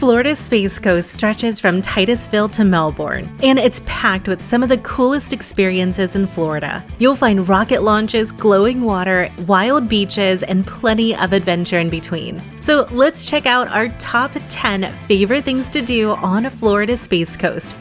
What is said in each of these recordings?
Florida's Space Coast stretches from Titusville to Melbourne, and it's packed with some of the coolest experiences in Florida. You'll find rocket launches, glowing water, wild beaches, and plenty of adventure in between. So let's check out our top 10 favorite things to do on Florida's Space Coast.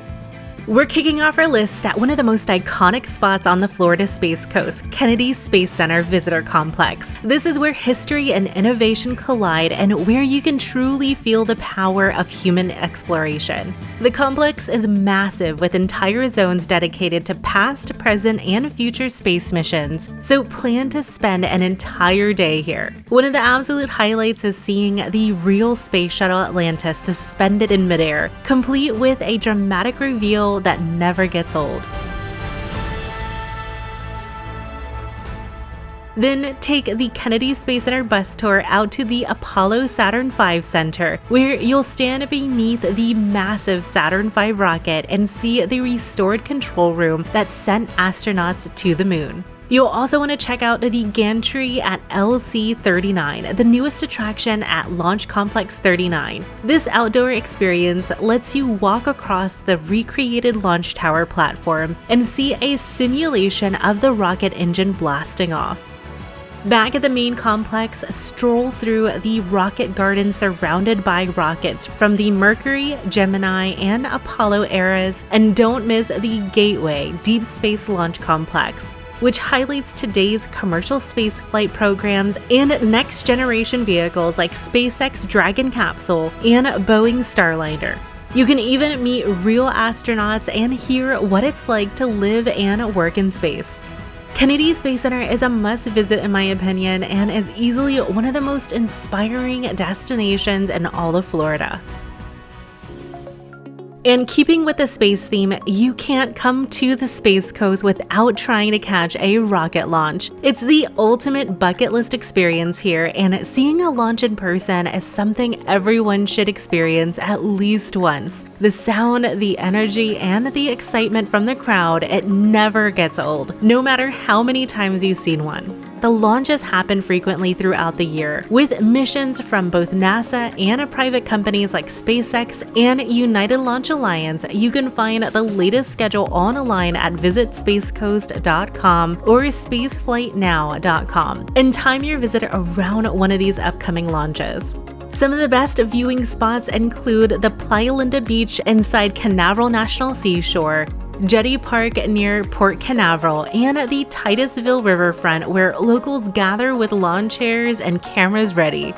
We're kicking off our list at one of the most iconic spots on the Florida Space Coast, Kennedy Space Center Visitor Complex. This is where history and innovation collide and where you can truly feel the power of human exploration. The complex is massive with entire zones dedicated to past, present, and future space missions, so plan to spend an entire day here. One of the absolute highlights is seeing the real Space Shuttle Atlantis suspended in midair, complete with a dramatic reveal that never gets old. Then take the Kennedy Space Center bus tour out to the Apollo Saturn V Center, where you'll stand beneath the massive Saturn V rocket and see the restored control room that sent astronauts to the moon. You'll also want to check out the gantry at LC-39, the newest attraction at Launch Complex 39. This outdoor experience lets you walk across the recreated launch tower platform and see a simulation of the rocket engine blasting off. Back at the main complex, stroll through the rocket garden surrounded by rockets from the Mercury, Gemini, and Apollo eras, and don't miss the Gateway Deep Space Launch Complex, which highlights today's commercial spaceflight programs and next-generation vehicles like SpaceX Dragon capsule and Boeing Starliner. You can even meet real astronauts and hear what it's like to live and work in space. Kennedy Space Center is a must-visit in my opinion and is easily one of the most inspiring destinations in all of Florida. And keeping with the space theme, you can't come to the Space Coast without trying to catch a rocket launch. It's the ultimate bucket list experience here, and seeing a launch in person is something everyone should experience at least once. The sound, the energy, and the excitement from the crowd, it never gets old, no matter how many times you've seen one. The launches happen frequently throughout the year, with missions from both NASA and private companies like SpaceX and United Launch Alliance. You can find the latest schedule online at visitspacecoast.com or spaceflightnow.com and time your visit around one of these upcoming launches. Some of the best viewing spots include the Playa Linda Beach inside Canaveral National Seashore, Jetty Park near Port Canaveral, and the Titusville riverfront where locals gather with lawn chairs and cameras ready.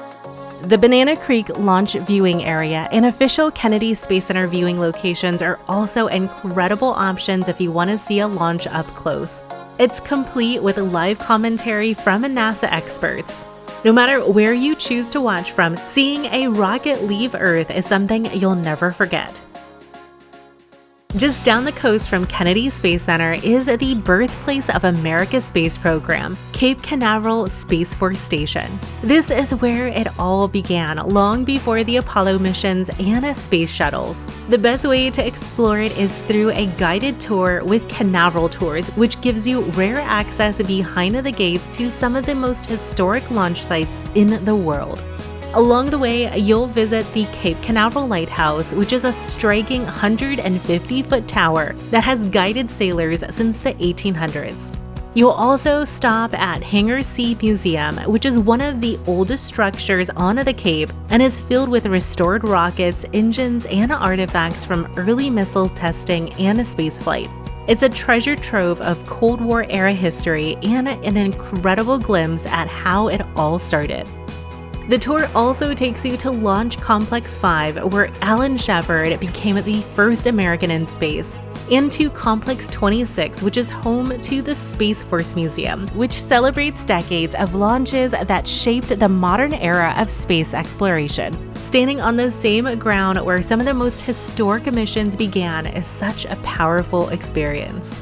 The Banana Creek Launch Viewing Area and official Kennedy Space Center viewing locations are also incredible options if you want to see a launch up close. It's complete with live commentary from NASA experts. No matter where you choose to watch from, seeing a rocket leave Earth is something you'll never forget. Just down the coast from Kennedy Space Center is the birthplace of America's space program, Cape Canaveral Space Force Station. This is where it all began, long before the Apollo missions and space shuttles. The best way to explore it is through a guided tour with Canaveral Tours, which gives you rare access behind the gates to some of the most historic launch sites in the world. Along the way, you'll visit the Cape Canaveral Lighthouse, which is a striking 150-foot tower that has guided sailors since the 1800s. You'll also stop at Hangar C Museum, which is one of the oldest structures on the Cape and is filled with restored rockets, engines, and artifacts from early missile testing and spaceflight. It's a treasure trove of Cold War-era history and an incredible glimpse at how it all started. The tour also takes you to Launch Complex 5, where Alan Shepard became the first American in space, and to Complex 26, which is home to the Space Force Museum, which celebrates decades of launches that shaped the modern era of space exploration. Standing on the same ground where some of the most historic missions began is such a powerful experience.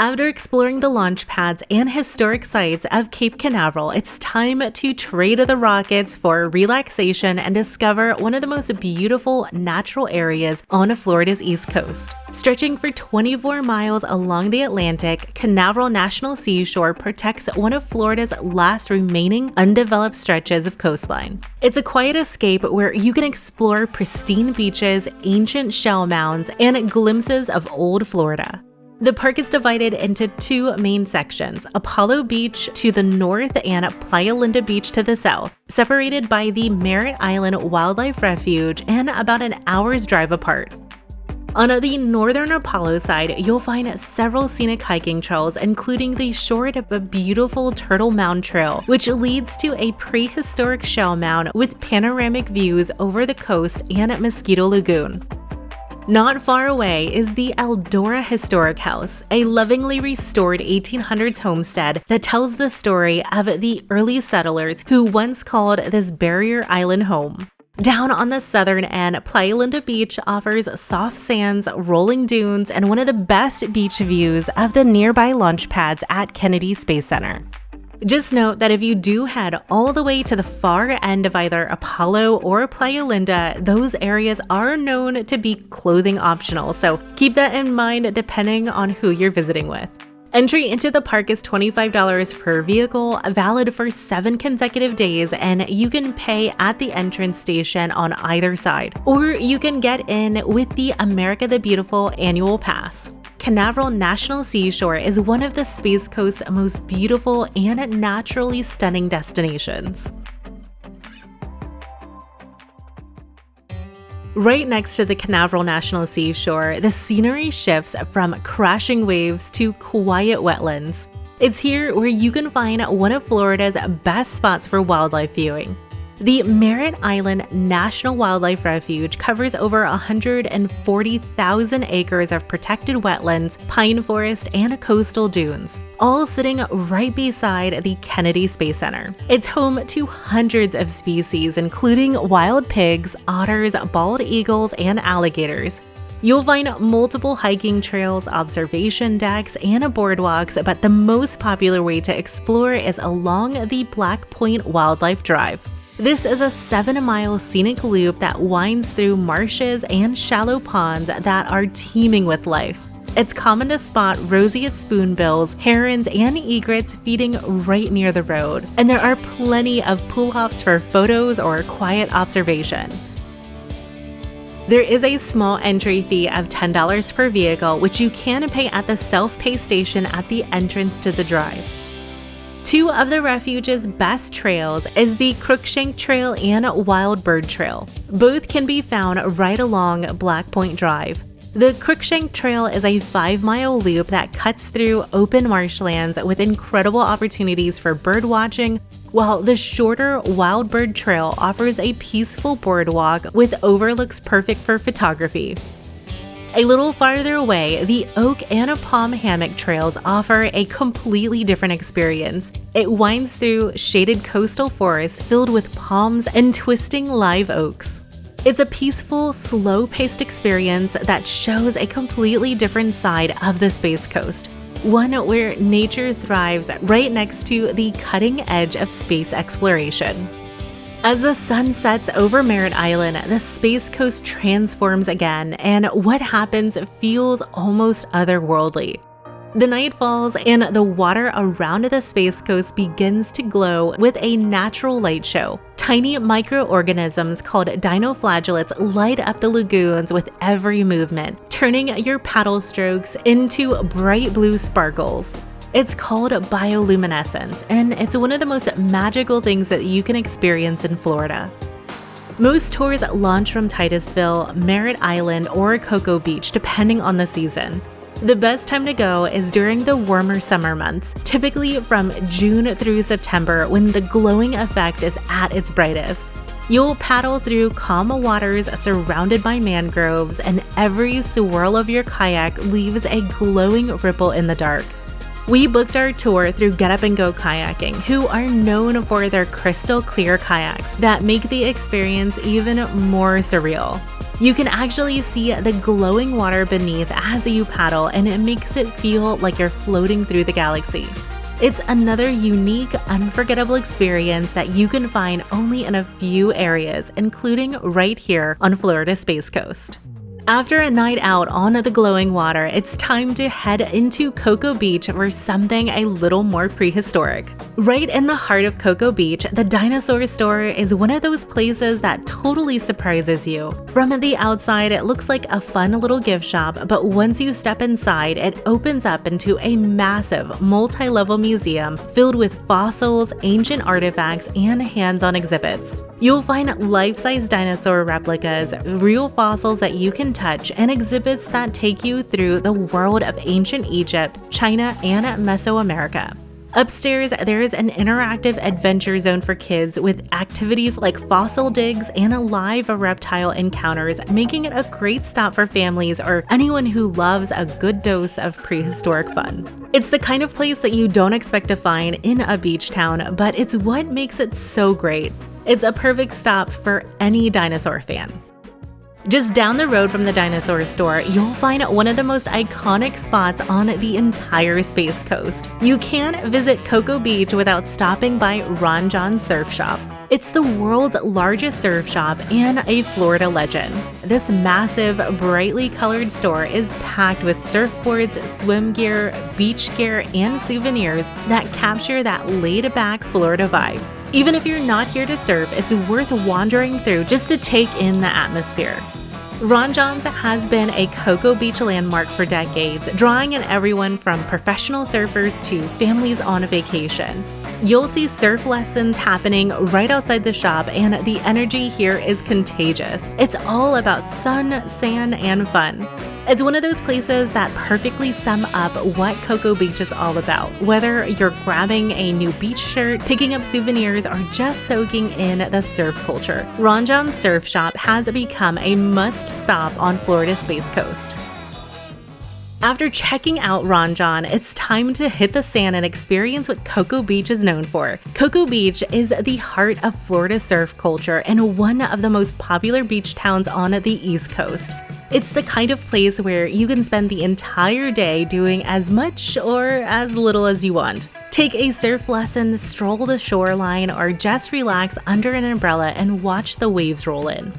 After exploring the launch pads and historic sites of Cape Canaveral, it's time to trade the rockets for relaxation and discover one of the most beautiful natural areas on Florida's East Coast. Stretching for 24 miles along the Atlantic, Canaveral National Seashore protects one of Florida's last remaining undeveloped stretches of coastline. It's a quiet escape where you can explore pristine beaches, ancient shell mounds, and glimpses of old Florida. The park is divided into two main sections, Apollo Beach to the north and Playa Linda Beach to the south, separated by the Merritt Island Wildlife Refuge and about an hour's drive apart. On the northern Apollo side, you'll find several scenic hiking trails, including the short but beautiful Turtle Mound Trail, which leads to a prehistoric shell mound with panoramic views over the coast and Mosquito Lagoon. Not far away is the Eldora Historic House, a lovingly restored 1800s homestead that tells the story of the early settlers who once called this barrier island home. Down on the southern end, Playa Linda Beach offers soft sands, rolling dunes, and one of the best beach views of the nearby launch pads at Kennedy Space Center. Just note that if you do head all the way to the far end of either Apollo or Playa Linda, those areas are known to be clothing optional, so keep that in mind depending on who you're visiting with. Entry into the park is $25 per vehicle, valid for 7 consecutive days, and you can pay at the entrance station on either side, or you can get in with the America the Beautiful annual pass. Canaveral National Seashore is one of the Space Coast's most beautiful and naturally stunning destinations. Right next to the Canaveral National Seashore, the scenery shifts from crashing waves to quiet wetlands. It's here where you can find one of Florida's best spots for wildlife viewing. The Merritt Island National Wildlife Refuge covers over 140,000 acres of protected wetlands, pine forest, and coastal dunes, all sitting right beside the Kennedy Space Center. It's home to hundreds of species, including wild pigs, otters, bald eagles, and alligators. You'll find multiple hiking trails, observation decks, and boardwalks, but the most popular way to explore is along the Black Point Wildlife Drive. This is a 7-mile scenic loop that winds through marshes and shallow ponds that are teeming with life. It's common to spot roseate spoonbills, herons, and egrets feeding right near the road, and there are plenty of pull-offs for photos or quiet observation. There is a small entry fee of $10 per vehicle, which you can pay at the self-pay station at the entrance to the drive. Two of the refuge's best trails is the Crookshank Trail and Wild Bird Trail. Both can be found right along Black Point Drive. The Crookshank Trail is a 5-mile loop that cuts through open marshlands with incredible opportunities for bird watching, while the shorter Wild Bird Trail offers a peaceful boardwalk with overlooks perfect for photography. A little farther away, the Oak and Palm Hammock trails offer a completely different experience. It winds through shaded coastal forests filled with palms and twisting live oaks. It's a peaceful, slow-paced experience that shows a completely different side of the Space Coast, one where nature thrives right next to the cutting edge of space exploration. As the sun sets over Merritt Island, the Space Coast transforms again, and what happens feels almost otherworldly. The night falls and the water around the Space Coast begins to glow with a natural light show. Tiny microorganisms called dinoflagellates light up the lagoons with every movement, turning your paddle strokes into bright blue sparkles. It's called bioluminescence, and it's one of the most magical things that you can experience in Florida. Most tours launch from Titusville, Merritt Island, or Cocoa Beach, depending on the season. The best time to go is during the warmer summer months, typically from June through September, when the glowing effect is at its brightest. You'll paddle through calm waters surrounded by mangroves, and every swirl of your kayak leaves a glowing ripple in the dark. We booked our tour through Get Up and Go Kayaking, who are known for their crystal clear kayaks that make the experience even more surreal. You can actually see the glowing water beneath as you paddle, and it makes it feel like you're floating through the galaxy. It's another unique, unforgettable experience that you can find only in a few areas, including right here on Florida's Space Coast. After a night out on the glowing water, it's time to head into Cocoa Beach for something a little more prehistoric. Right in the heart of Cocoa Beach, the Dinosaur Store is one of those places that totally surprises you. From the outside, it looks like a fun little gift shop, but once you step inside, it opens up into a massive, multi-level museum filled with fossils, ancient artifacts, and hands-on exhibits. You'll find life-size dinosaur replicas, real fossils that you can touch, and exhibits that take you through the world of ancient Egypt, China, and Mesoamerica. Upstairs, there is an interactive adventure zone for kids with activities like fossil digs and live reptile encounters, making it a great stop for families or anyone who loves a good dose of prehistoric fun. It's the kind of place that you don't expect to find in a beach town, but it's what makes it so great. It's a perfect stop for any dinosaur fan. Just down the road from the Dinosaur Store, you'll find one of the most iconic spots on the entire Space Coast. You can't visit Cocoa Beach without stopping by Jon Surf Shop. It's the world's largest surf shop and a Florida legend. This massive, brightly colored store is packed with surfboards, swim gear, beach gear, and souvenirs that capture that laid-back Florida vibe. Even if you're not here to surf, it's worth wandering through just to take in the atmosphere. Ron Jon's has been a Cocoa Beach landmark for decades, drawing in everyone from professional surfers to families on a vacation. You'll see surf lessons happening right outside the shop, and the energy here is contagious. It's all about sun, sand, and fun. It's one of those places that perfectly sum up what Cocoa Beach is all about, whether you're grabbing a new beach shirt, picking up souvenirs, or just soaking in the surf culture. Jon Surf Shop has become a must-stop on Florida's Space Coast. After checking out Ron Jon, it's time to hit the sand and experience what Cocoa Beach is known for. Cocoa Beach is the heart of Florida's surf culture and one of the most popular beach towns on the East Coast. It's the kind of place where you can spend the entire day doing as much or as little as you want. Take a surf lesson, stroll the shoreline, or just relax under an umbrella and watch the waves roll in.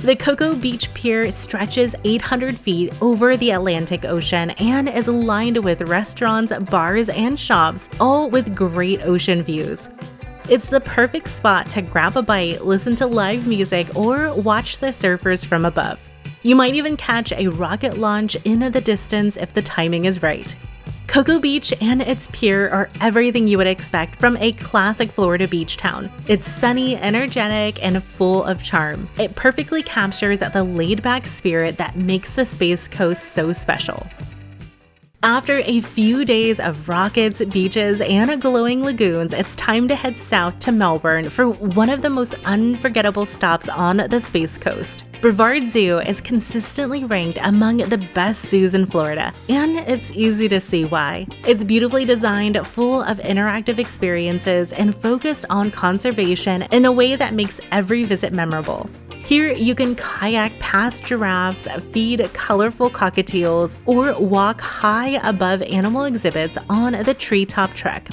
The Cocoa Beach Pier stretches 800 feet over the Atlantic Ocean and is lined with restaurants, bars, and shops, all with great ocean views. It's the perfect spot to grab a bite, listen to live music, or watch the surfers from above. You might even catch a rocket launch in the distance if the timing is right. Cocoa Beach and its pier are everything you would expect from a classic Florida beach town. It's sunny, energetic, and full of charm. It perfectly captures the laid-back spirit that makes the Space Coast so special. After a few days of rockets, beaches, and glowing lagoons, it's time to head south to Melbourne for one of the most unforgettable stops on the Space Coast. Brevard Zoo is consistently ranked among the best zoos in Florida, and it's easy to see why. It's beautifully designed, full of interactive experiences, and focused on conservation in a way that makes every visit memorable. Here, you can kayak past giraffes, feed colorful cockatiels, or walk high above animal exhibits on the treetop trek.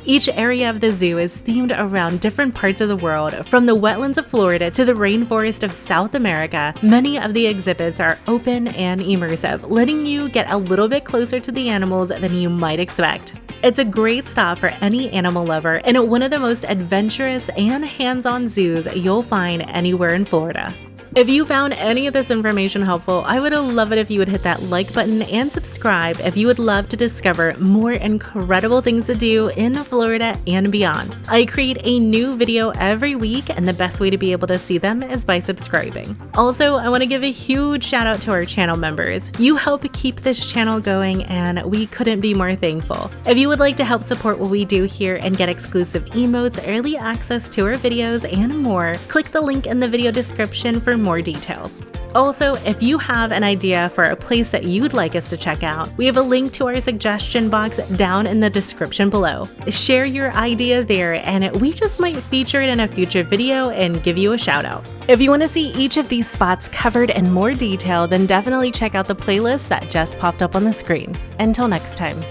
Each area of the zoo is themed around different parts of the world, from the wetlands of Florida to the rainforest of South America. Many of the exhibits are open and immersive, letting you get a little bit closer to the animals than you might expect. It's a great stop for any animal lover and one of the most adventurous and hands-on zoos you'll find anywhere in Florida. If you found any of this information helpful, I would love it if you would hit that like button and subscribe if you would love to discover more incredible things to do in Florida and beyond. I create a new video every week, and the best way to be able to see them is by subscribing. Also, I want to give a huge shout out to our channel members. You help keep this channel going, and we couldn't be more thankful. If you would like to help support what we do here and get exclusive emotes, early access to our videos, and more, click the link in the video description for more details. Also, if you have an idea for a place that you'd like us to check out, we have a link to our suggestion box down in the description below. Share your idea there and we just might feature it in a future video and give you a shout out. If you want to see each of these spots covered in more detail, then definitely check out the playlist that just popped up on the screen. Until next time.